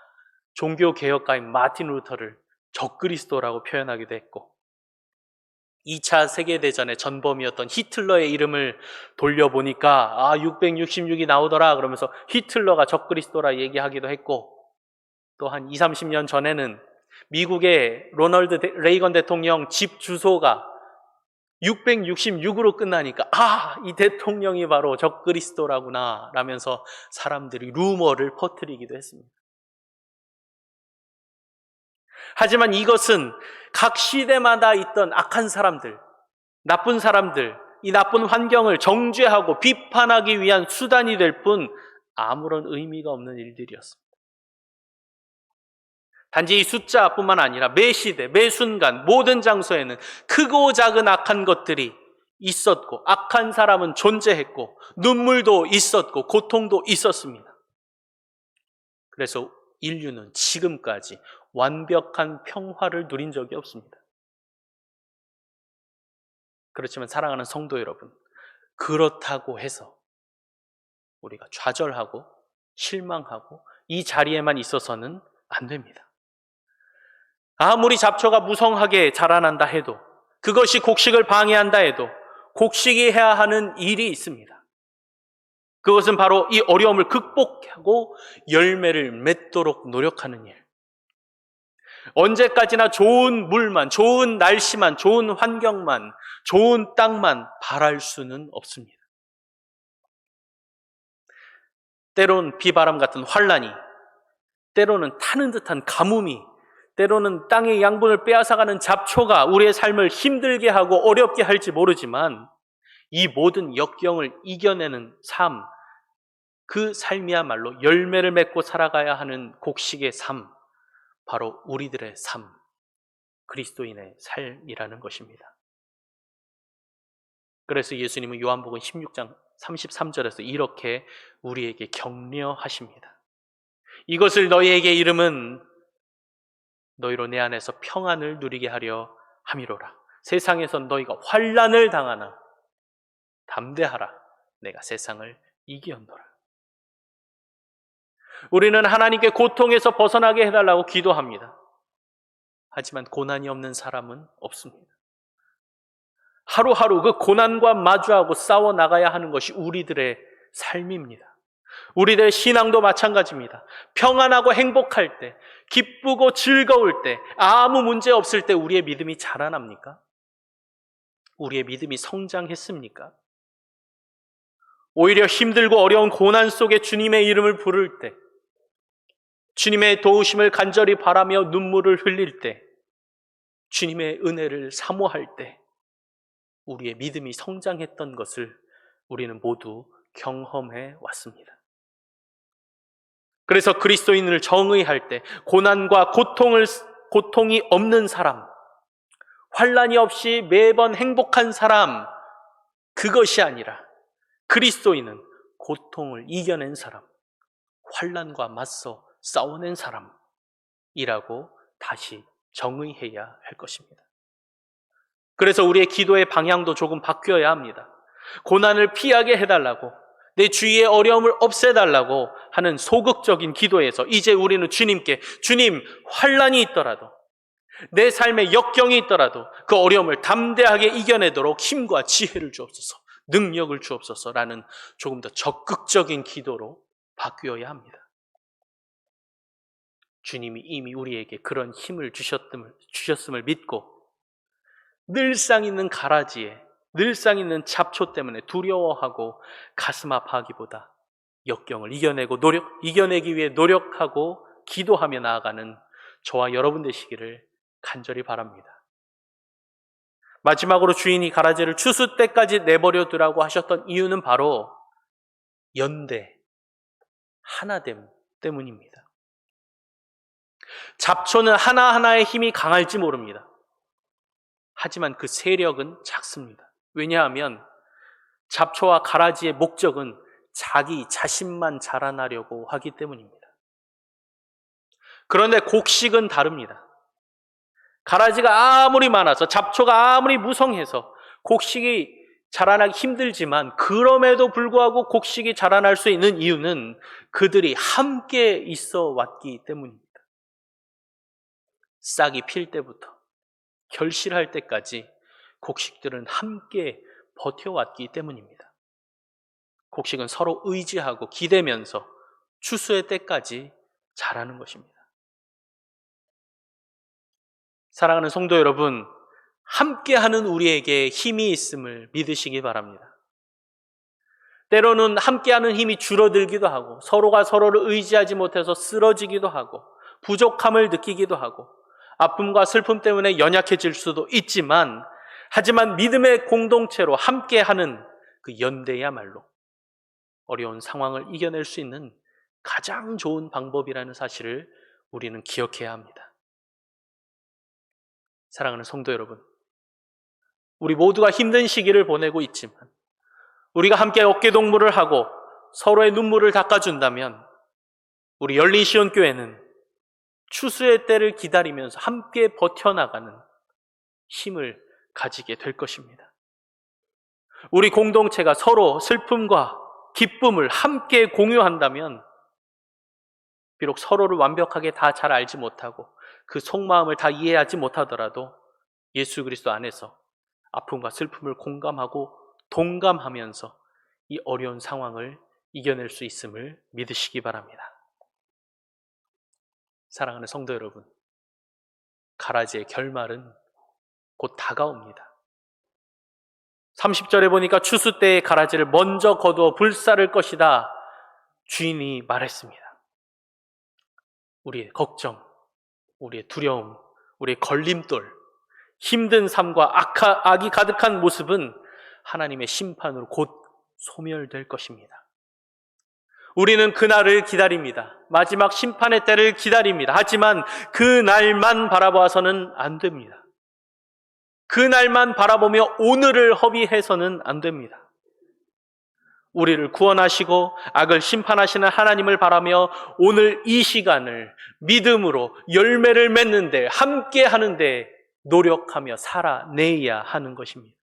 종교개혁가인 마틴 루터를 적그리스도라고 표현하기도 했고, 2차 세계대전의 전범이었던 히틀러의 이름을 돌려보니까 666이 나오더라 그러면서 히틀러가 적그리스도라 얘기하기도 했고, 또 한 20, 30년 전에는 미국의 로널드 레이건 대통령 집 주소가 666으로 끝나니까 이 대통령이 바로 적그리스도라구나 라면서 사람들이 루머를 퍼뜨리기도 했습니다. 하지만 이것은 각 시대마다 있던 악한 사람들, 나쁜 사람들, 이 나쁜 환경을 정죄하고 비판하기 위한 수단이 될 뿐 아무런 의미가 없는 일들이었습니다. 단지 이 숫자뿐만 아니라 매 시대, 매 순간, 모든 장소에는 크고 작은 악한 것들이 있었고, 악한 사람은 존재했고, 눈물도 있었고, 고통도 있었습니다. 그래서 인류는 지금까지 완벽한 평화를 누린 적이 없습니다. 그렇지만 사랑하는 성도 여러분, 그렇다고 해서 우리가 좌절하고 실망하고 이 자리에만 있어서는 안 됩니다. 아무리 잡초가 무성하게 자라난다 해도, 그것이 곡식을 방해한다 해도 곡식이 해야 하는 일이 있습니다. 그것은 바로 이 어려움을 극복하고 열매를 맺도록 노력하는 일. 언제까지나 좋은 물만, 좋은 날씨만, 좋은 환경만, 좋은 땅만 바랄 수는 없습니다. 때론 비바람 같은 환란이, 때로는 타는 듯한 가뭄이, 때로는 땅의 양분을 빼앗아가는 잡초가 우리의 삶을 힘들게 하고 어렵게 할지 모르지만, 이 모든 역경을 이겨내는 삶, 그 삶이야말로 열매를 맺고 살아가야 하는 곡식의 삶, 바로 우리들의 삶, 그리스도인의 삶이라는 것입니다. 그래서 예수님은 요한복음 16장 33절에서 이렇게 우리에게 격려하십니다. 이것을 너희에게 이름은 너희로 내 안에서 평안을 누리게 하려 함이로라. 세상에선 너희가 환난을 당하나 담대하라. 내가 세상을 이기었노라. 우리는 하나님께 고통에서 벗어나게 해달라고 기도합니다. 하지만 고난이 없는 사람은 없습니다. 하루하루 그 고난과 마주하고 싸워 나가야 하는 것이 우리들의 삶입니다. 우리들의 신앙도 마찬가지입니다. 평안하고 행복할 때, 기쁘고 즐거울 때, 아무 문제 없을 때 우리의 믿음이 자라납니까? 우리의 믿음이 성장했습니까? 오히려 힘들고 어려운 고난 속에 주님의 이름을 부를 때, 주님의 도우심을 간절히 바라며 눈물을 흘릴 때, 주님의 은혜를 사모할 때 우리의 믿음이 성장했던 것을 우리는 모두 경험해 왔습니다. 그래서 그리스도인을 정의할 때 고난과 고통이 없는 사람, 환난이 없이 매번 행복한 사람, 그것이 아니라 그리스도인은 고통을 이겨낸 사람, 환난과 맞서 싸워낸 사람이라고 다시 정의해야 할 것입니다. 그래서 우리의 기도의 방향도 조금 바뀌어야 합니다. 고난을 피하게 해달라고, 내 주위의 어려움을 없애달라고 하는 소극적인 기도에서 이제 우리는 주님께, 주님, 환난이 있더라도, 내 삶에 역경이 있더라도 그 어려움을 담대하게 이겨내도록 힘과 지혜를 주옵소서, 능력을 주옵소서라는 조금 더 적극적인 기도로 바뀌어야 합니다. 주님이 이미 우리에게 그런 힘을 주셨음을 믿고, 늘상 있는 가라지에, 늘상 있는 잡초 때문에 두려워하고 가슴 아파하기보다 역경을 이겨내기 위해 노력하고 기도하며 나아가는 저와 여러분 되시기를 간절히 바랍니다. 마지막으로 주인이 가라지를 추수 때까지 내버려 두라고 하셨던 이유는 바로 연대, 하나됨 때문입니다. 잡초는 하나하나의 힘이 강할지 모릅니다. 하지만 그 세력은 작습니다. 왜냐하면 잡초와 가라지의 목적은 자기 자신만 자라나려고 하기 때문입니다. 그런데 곡식은 다릅니다. 가라지가 아무리 많아서 잡초가 아무리 무성해서 곡식이 자라나기 힘들지만 그럼에도 불구하고 곡식이 자라날 수 있는 이유는 그들이 함께 있어 왔기 때문입니다. 싹이 필 때부터 결실할 때까지 곡식들은 함께 버텨왔기 때문입니다. 곡식은 서로 의지하고 기대면서 추수의 때까지 자라는 것입니다. 사랑하는 성도 여러분, 함께하는 우리에게 힘이 있음을 믿으시기 바랍니다. 때로는 함께하는 힘이 줄어들기도 하고 서로가 서로를 의지하지 못해서 쓰러지기도 하고 부족함을 느끼기도 하고 아픔과 슬픔 때문에 연약해질 수도 있지만 하지만 믿음의 공동체로 함께하는 그 연대야말로 어려운 상황을 이겨낼 수 있는 가장 좋은 방법이라는 사실을 우리는 기억해야 합니다. 사랑하는 성도 여러분, 우리 모두가 힘든 시기를 보내고 있지만 우리가 함께 어깨동무를 하고 서로의 눈물을 닦아준다면 우리 열린 시온교회는 추수의 때를 기다리면서 함께 버텨나가는 힘을 가지게 될 것입니다. 우리 공동체가 서로 슬픔과 기쁨을 함께 공유한다면 비록 서로를 완벽하게 다 잘 알지 못하고 그 속마음을 다 이해하지 못하더라도 예수 그리스도 안에서 아픔과 슬픔을 공감하고 동감하면서 이 어려운 상황을 이겨낼 수 있음을 믿으시기 바랍니다. 사랑하는 성도 여러분, 가라지의 결말은 곧 다가옵니다. 30절에 보니까 추수 때의 가라지를 먼저 거두어 불사를 것이다 주인이 말했습니다. 우리의 걱정, 우리의 두려움, 우리의 걸림돌, 힘든 삶과 악이 가득한 모습은 하나님의 심판으로 곧 소멸될 것입니다. 우리는 그날을 기다립니다. 마지막 심판의 때를 기다립니다. 하지만 그날만 바라봐서는 안 됩니다. 그날만 바라보며 오늘을 허비해서는 안 됩니다. 우리를 구원하시고 악을 심판하시는 하나님을 바라며 오늘 이 시간을 믿음으로 열매를 맺는데 함께 하는데 노력하며 살아내야 하는 것입니다.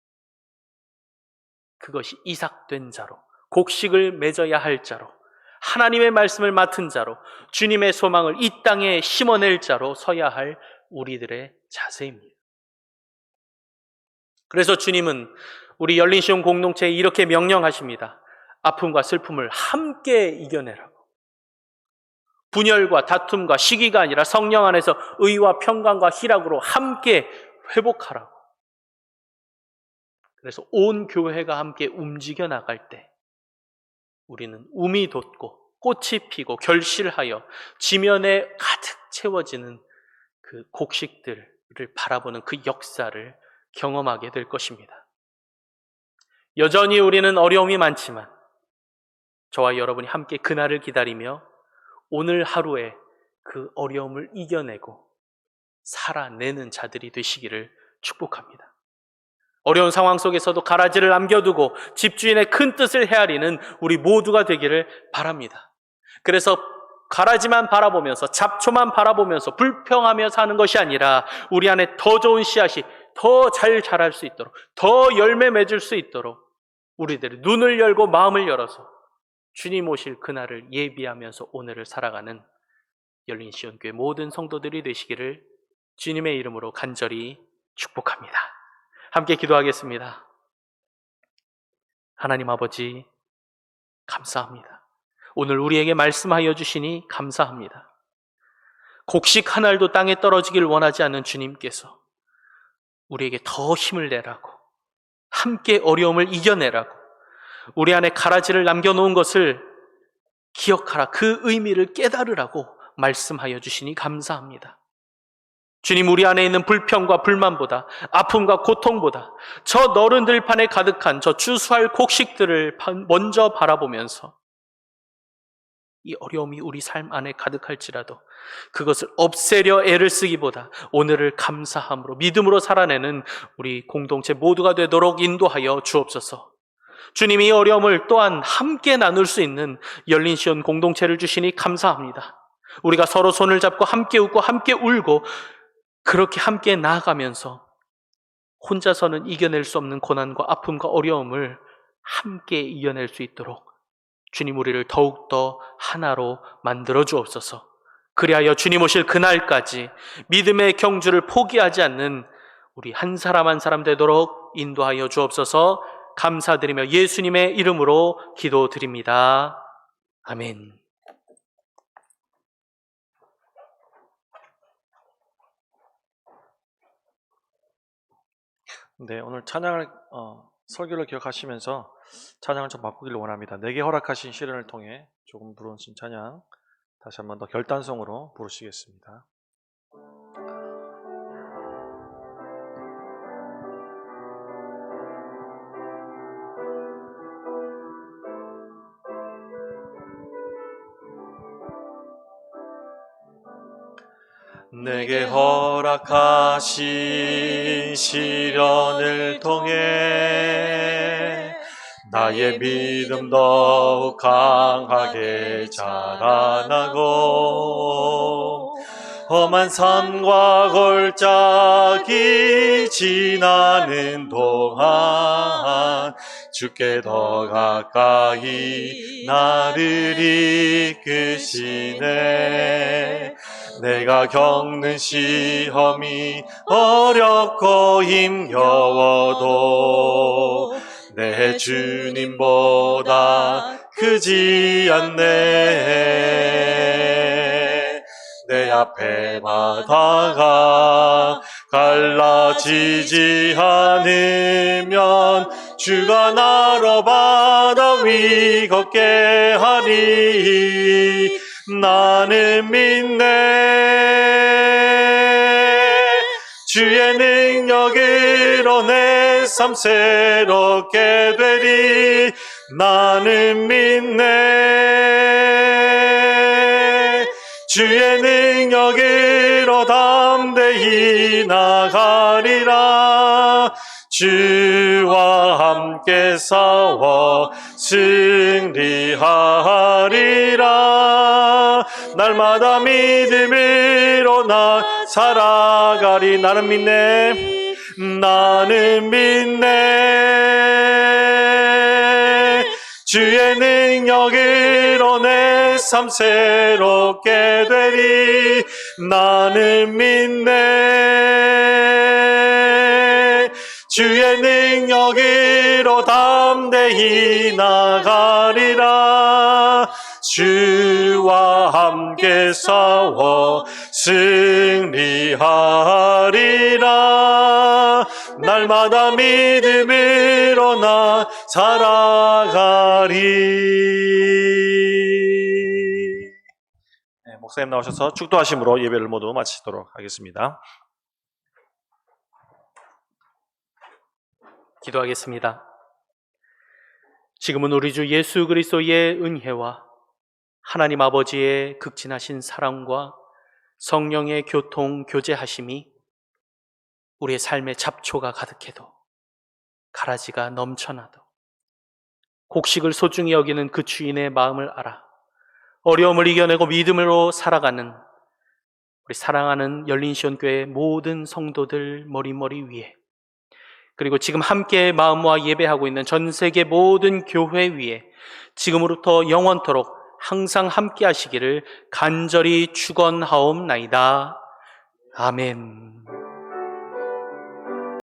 그것이 이삭된 자로, 곡식을 맺어야 할 자로, 하나님의 말씀을 맡은 자로, 주님의 소망을 이 땅에 심어낼 자로 서야 할 우리들의 자세입니다. 그래서 주님은 우리 열린 시온 공동체에 이렇게 명령하십니다. 아픔과 슬픔을 함께 이겨내라고. 분열과 다툼과 시기가 아니라 성령 안에서 의와 평강과 희락으로 함께 회복하라고. 그래서 온 교회가 함께 움직여 나갈 때 우리는 움이 돋고 꽃이 피고 결실하여 지면에 가득 채워지는 그 곡식들을 바라보는 그 역사를 경험하게 될 것입니다. 여전히 우리는 어려움이 많지만 저와 여러분이 함께 그날을 기다리며 오늘 하루에 그 어려움을 이겨내고 살아내는 자들이 되시기를 축복합니다. 어려운 상황 속에서도 가라지를 남겨두고 집주인의 큰 뜻을 헤아리는 우리 모두가 되기를 바랍니다. 그래서 가라지만 바라보면서 잡초만 바라보면서 불평하며 사는 것이 아니라 우리 안에 더 좋은 씨앗이 더 잘 자랄 수 있도록, 더 열매 맺을 수 있도록 우리들이 눈을 열고 마음을 열어서 주님 오실 그날을 예비하면서 오늘을 살아가는 열린 시온교회 모든 성도들이 되시기를 주님의 이름으로 간절히 축복합니다. 함께 기도하겠습니다. 하나님 아버지, 감사합니다. 오늘 우리에게 말씀하여 주시니 감사합니다. 곡식 한 알도 땅에 떨어지길 원하지 않는 주님께서 우리에게 더 힘을 내라고, 함께 어려움을 이겨내라고, 우리 안에 가라지를 남겨놓은 것을 기억하라, 그 의미를 깨달으라고 말씀하여 주시니 감사합니다. 주님, 우리 안에 있는 불평과 불만보다, 아픔과 고통보다 저 너른 들판에 가득한 저 추수할 곡식들을 먼저 바라보면서 이 어려움이 우리 삶 안에 가득할지라도 그것을 없애려 애를 쓰기보다 오늘을 감사함으로 믿음으로 살아내는 우리 공동체 모두가 되도록 인도하여 주옵소서. 주님이 이 어려움을 또한 함께 나눌 수 있는 열린 시온 공동체를 주시니 감사합니다. 우리가 서로 손을 잡고 함께 웃고 함께 울고 그렇게 함께 나아가면서 혼자서는 이겨낼 수 없는 고난과 아픔과 어려움을 함께 이겨낼 수 있도록 주님 우리를 더욱더 하나로 만들어 주옵소서. 그리하여 주님 오실 그날까지 믿음의 경주를 포기하지 않는 우리 한 사람 한 사람 되도록 인도하여 주옵소서. 감사드리며 예수님의 이름으로 기도드립니다. 아멘. 네, 오늘 찬양을 설교를 기억하시면서 찬양을 좀 바꾸기를 원합니다. 내게 허락하신 시련을 통해 조금 부르신 찬양 다시 한번 더 결단성으로 부르시겠습니다. 내게 허락하신 시련을 통해 나의 믿음 더욱 강하게 자라나고 험한 산과 골짜기 지나는 동안 주께 더 가까이 나를 이끄시네. 내가 겪는 시험이 어렵고 힘겨워도 내 주님보다 크지 않네. 내 앞에 바다가 갈라지지 않으면 주가 나로 바다 위 걷게 하리. 나는 믿네. 주의 능력으로 내 삶 새롭게 되리. 나는 믿네. 주의 능력으로 담대히 나가리라. 주와 함께 싸워 승리하리라. 날마다 믿음으로 나 살아가리. 나는 믿네. 나는 믿네. 주의 능력으로 내 삶 새롭게 되리. 나는 믿네. 주의 능력으로 담대히 나가리라. 주와 함께 싸워 승리하리라. 날마다 믿음으로 나 살아가리. 네, 목사님 나오셔서 축도하심으로 예배를 모두 마치도록 하겠습니다. 기도하겠습니다. 지금은 우리 주 예수 그리스도의 은혜와 하나님 아버지의 극진하신 사랑과 성령의 교통 교제하심이 우리의 삶의 잡초가 가득해도 가라지가 넘쳐나도 곡식을 소중히 여기는 그 주인의 마음을 알아 어려움을 이겨내고 믿음으로 살아가는 우리 사랑하는 열린시온교회 모든 성도들 머리머리 위에, 그리고 지금 함께 마음 모아 예배하고 있는 전 세계 모든 교회 위에 지금으로부터 영원토록 항상 함께 하시기를 간절히 축원하옵나이다. 아멘.